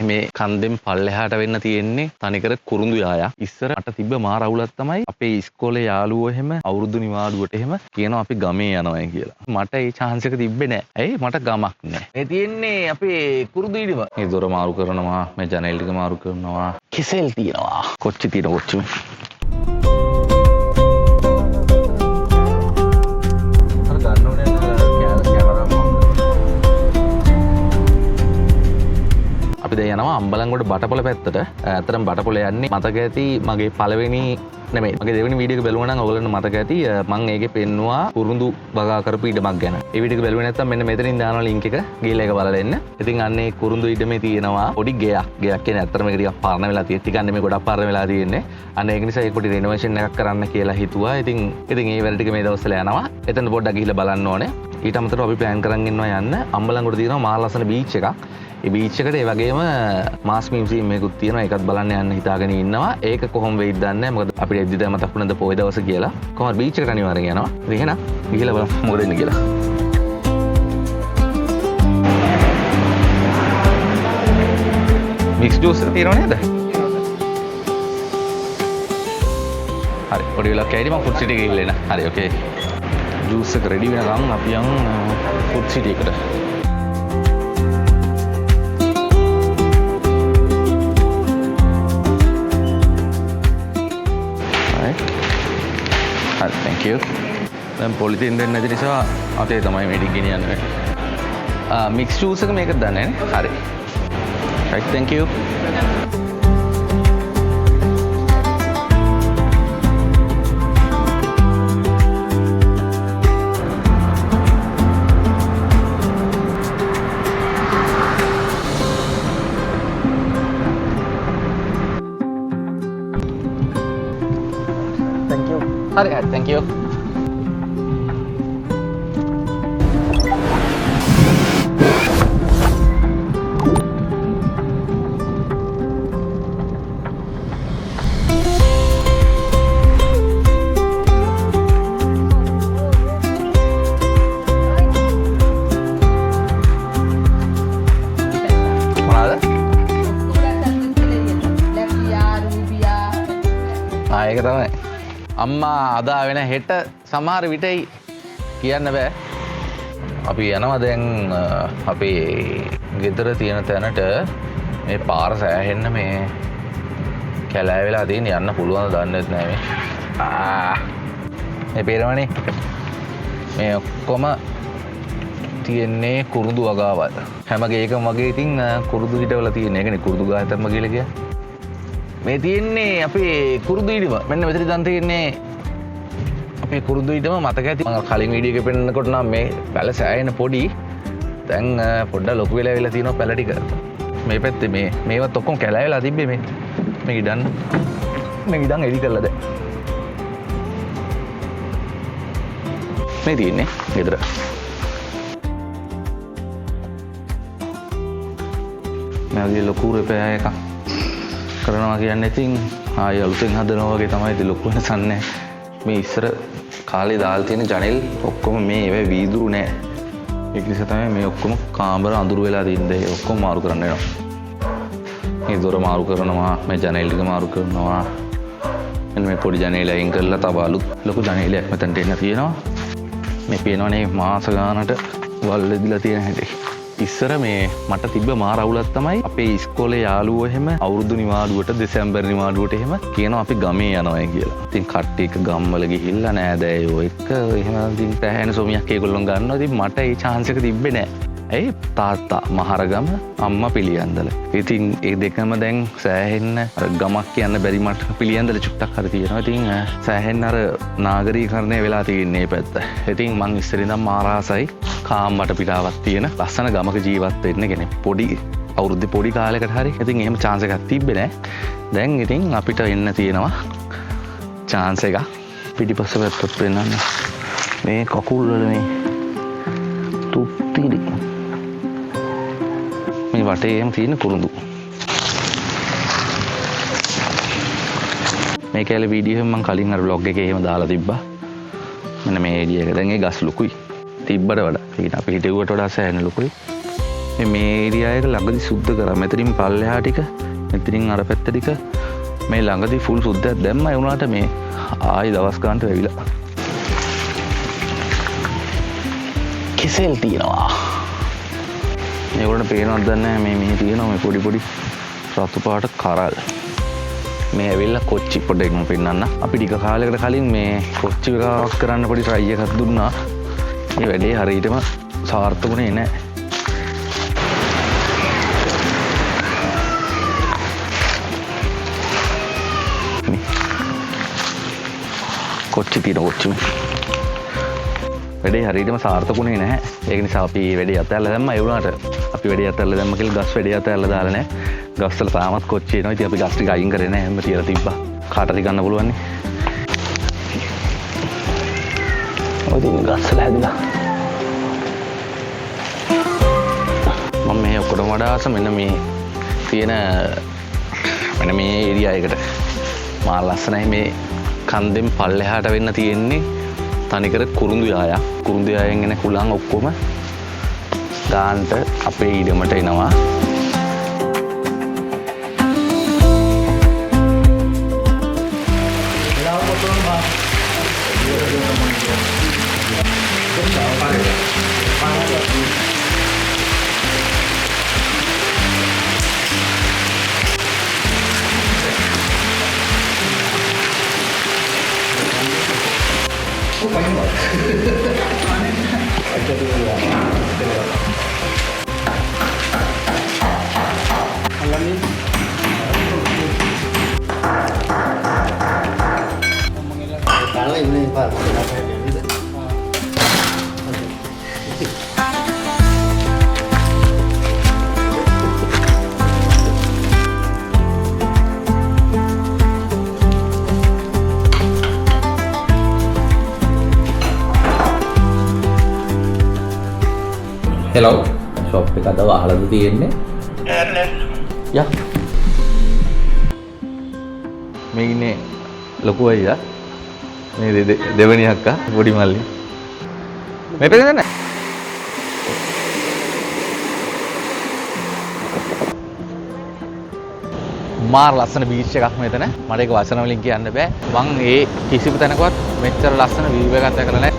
මේ කන්දෙන් පල්ලෙහාට වෙන්න තියෙන්නේ තනිකර කුරුඳු යායක්. ඉස්සර අට තිබ්බ මාර අවුලක් තමයි අපේ ඉස්කෝලේ යාළුවෝ එහෙම අවුරුදු නිවාඩුවට එහෙම කියනවා අපි ගමේ යනවා කියලා. මට ඒ chance එක තිබ්බේ නෑ. ඇයි මට ගමක් නෑ. මේ තියෙන්නේ අපේ කුරුඳු ඉඩම. මේ දොර මාරු කරනවා, මේ ජනෙල් ටික මාරු කරනවා. කෙසෙල් තියනවා. කොච්චි තියෙන කොච්චි. අපි දැන් යනවා අම්බලන්ගොඩ බටපොළ පැත්තට. ඇත්තටම බටපොළ යන්නේ මතක ඇති මගේ පළවෙනි නෙමෙයි මගේ දෙවෙනි වීඩියෝ එක බලුවා නම් ඔයගොල්ලන්ට මතක ඇති මම ඒකේ පෙන්නුවා කුරුඳු වගා කරපු ඉඩමක් ගැන. ඒ වීඩියෝ එක බැලුවේ නැත්නම් මෙන්න මෙතනින් දානවා link එක. ගිහලා ඒක බලලා එන්න. ඉතින් අන්නේ කුරුඳු ඉඩමේ තියෙනවා පොඩි ගෙයක්. ගෙයක් කියන්නේ ඇත්තටම මේක ටිකක් පරණ වෙලා තියෙන්නේ. ටිකක් නෙමෙයි ගොඩක් පරණ වෙලා තියෙන්නේ. අන්න ඒක නිසා ඒක පොඩි renovation එකක් කරන්න කියලා හිතුවා. ඉතින් ඒ වැඩ ටික මේ දවස්වල යනවා. එතන පොඩ්ඩක් ගිහලා බලන්න ඕනේ. ඊට අමතරව අපි plan කරන් ඉන්නවා යන්න අම්බලන්ගොඩ තියෙනවා මහා ලස්සන beach එකක්. ඒ බීච් එකට ඒ වගේම මාස් මියුසියම් එකකුත් තියෙනවා. ඒකත් බලන්න යන්න හිතාගෙන ඉන්නවා. ඒක කොහොම වෙයිද දන්නේ නැහැ. මොකද අපිට එද්දිට මතක් වුණාද පොය දවස කියලා. කොහොමද බීච් එකට අනිවාර්යෙන් යනවා. ඉතින් එහෙනම් ගිහලා බලමු මොකද වෙන්නේ කියලා. මික්ස් ජූස් තියෙනව නේද? හරි. පොඩි වෙලාවක් ඇයිද මම ෆුඩ් සිටි එකේ ගිහලා එන්න. හරි ඕකේ. ජූස් එක රෙඩි වෙනකම් අපි යන් ෆුඩ් සිටි එකට. Thank you. දැන් පොලිතින් දෙන්න නැති නිසා අතේ තමයි මේ ටික ගෙනියන්නේ. මික්ස් ජූස් එක මේකද දන්නේ නේ? හරි. Right, thank you. Hari, thank you. Mana? Ah, ඒක තමයි. අම්මා අදා වෙන හෙට සමහර විටයි කියන්න බෑ. අපි යනවා දැන් අපේ ගෙදර තියෙන තැනට. මේ පාර සෑහෙන්න මේ කැලෑ වෙලා තියෙන යන්න පුළුවන් දන්නෙත් නෑ මේ. මේ පේනවනේ. මේ ඔක්කොම තියෙන්නේ කුරුඳු වගාවල්. හැම ගේකම වගේ ඉතින් කුරුඳු හිටවල තියෙන එකනේ කුරුඳු ගාතම්ම කියලා කියන්නේ. මේ තියෙන්නේ අපේ කුරුඳු ඉඩම. මෙන්න මෙතන දැන් තියෙන්නේ අපේ කුරුඳු ඉඩම මතක ඇති. මම කලින් වීඩියෝ එකේ පෙන්නකොට නම් මේ පැල සෑහෙන පොඩි. දැන් පොඩ්ඩක් ලොකු වෙලා තියෙනවා පැල ටික. මේ පැත්තේ මේවත් ඔක්කොම කැලෑ වෙලා තිබ්බේ මේ. මේක ඉඩන්න. මේක ඉඩන් එඩි කරලා දැන්. මේ තියෙන්නේ ගෙදර. මේ ලොකු රෙපෑ එකක් කරනවා කියන්නේ ඉතින් ආයෙ අලුතෙන් හදනවා වගේ තමයි. ඉතින් ලොකු වෙනසක් නැහැ. මේ ඉස්සර කාලේ දාලා තියෙන ජනෙල් ඔක්කොම මේ ඒවා වීදුරු නැහැ. ඒක නිසා තමයි මේ ඔක්කොම කාමර අඳුරු වෙලා තින්නේ. ඒ ඔක්කොම මාරු කරන්න වෙනවා. මේ දොර මාරු කරනවා, මේ ජනෙල් ටික මාරු කරනවා. එන්න මේ පොඩි ජනෙල් අයින් කරලා තව අලුත් ලොකු ජනෙලයක් මෙතනට එන්න තියෙනවා. මේ පේනවනේ මාස ගානට වල් දෙදලා තියෙන හැටි. ඉස්සර මේ මට තිබ්බ මාර අවුලක් තමයි අපේ ඉස්කෝලේ යාළුවෝ එහෙම අවුරුදු නිවාඩුවට දෙසැම්බර් නිවාඩුවට එහෙම කියනවා අපි ගමේ යනවා කියලා. ඉතින් කට්ටිය එක ගම්වල ගිහිල්ලා නෑදෑයෝ එක්ක එහෙම ඉතින් පැහැෙන සොමියක් ඒගොල්ලෝ ගන්නවා. ඉතින් මට ඒ chance එක තිබ්බේ නෑ. ඇයි තාත්තා මහරගම අම්මා පිළියන්දල. ඉතින් ඒ දෙකම දැන් සෑහෙන්න අර ගමක් කියන්න බැරි මට පිළියන්දල චුට්ටක් හරි තියෙනවා. ඉතින් සෑහෙන්න අර නාගරීකරණය වෙලා තියෙන්නේ මේ පැත්ත. ඉතින් මං ඉස්සර ඉඳන් මාරාසයි කාම් වටපිටාවක් තියෙන ලස්සන ගමක ජීවත් වෙන්න කෙනෙක්. පොඩි අවුරුද්දේ පොඩි කාලයකට හරි. ඉතින් එහෙම chance එකක් තිබ්බේ නෑ. දැන් ඉතින් අපිට එන්න තියෙනවා chance එකක්. පිටිපස්ස පැත්තත් වෙනන්න. මේ කකුල් වල මේ තුප්පිලි මේ වටේ එහෙම තියෙන කුරුඳු. මේ කැලේ වීඩියෝ එක මම කලින් අර vlog එකේ එහෙම දාලා තිබ්බා. මෙන්න මේ ඒරියා එක. දැන් ඒ ගස් ලොකුයි. තිබ්බට වඩා. ඒක අපි හිතුවට වඩා සෑහෙන ලොකුයි. මේ ඒරියා එක ළඟදි සුද්ධ කරා. මෙතනින් පල්ලෙහා ටික, මෙතනින් අර පැත්ත ටික මේ ළඟදි ෆුල් සුද්ධයක් දැම්මා. ඒ වුණාට මේ ආයි දවස් ගානට වෙවිලා. කෙසෙල් තියනවා. මේගොල්ලන්ට පේනවද දන්නේ නැහැ මේ තියෙනවා මේ පොඩි පොඩි රතු පාට කරල්. මේ ඇවිල්ලා කොච්චි පොඩ්ඩක් මම පෙන්නන්න. අපි ටික කාලයකට කලින් මේ කොච්චි එකක් කරන්න පොඩි try එකක් දුන්නා. මේ වැඩේ හරියටම සාර්ථකුනේ නැහැ. කොච්චි තියෙන කොච්චි වැඩේ හරියටම සාර්ථකුනේ නැහැ. ඒක නිසා අපි වැඩේ අතහැරලා දැම්මා. ඒ වුණාට අපි වැඩේ අතහැරලා දැම්ම කියලා ගස් වැඩේ අතහැරලා දාලා නැහැ. ගස් වල තාමත් කොච්චි එනවා. ඉතින් අපි ගස් ටික අයින් කරේ නැහැ. හැම තියලා තිබ්බා. කාටද ගන්න පුළුවන් නේ. ඔය දින ගස් වල හැදිලා. මම මේ ඔක්කොටම වඩා ආස මෙන්න මේ තියෙන මෙන්න මේ ඒරියා එකට. මා ලස්සනයි මේ කන්දෙන් පල්ලෙහාට වෙන්න තියෙන්නේ තනිකර කුරුඳු යායක්. කුරුඳු යායෙන් එන කුලන් ඔක්කොම ගාන්ට අපේ ඉඩමට එනවා. Hello, shop එක අද වහලද තියෙන්නේ? යා. මේ ඉන්නේ ලොකු අයියා. මේ දෙවෙනි අක්කා පොඩි මල්ලි. මේ පැත්තේ නෑ. මාර ලස්සන බීච් එකක් මෙතන. මට ඒක වචන වලින් කියන්න බෑ. මං ඒ කිසිම තැනකවත් මෙච්චර ලස්සන view එකක් දැකලා නැහැ.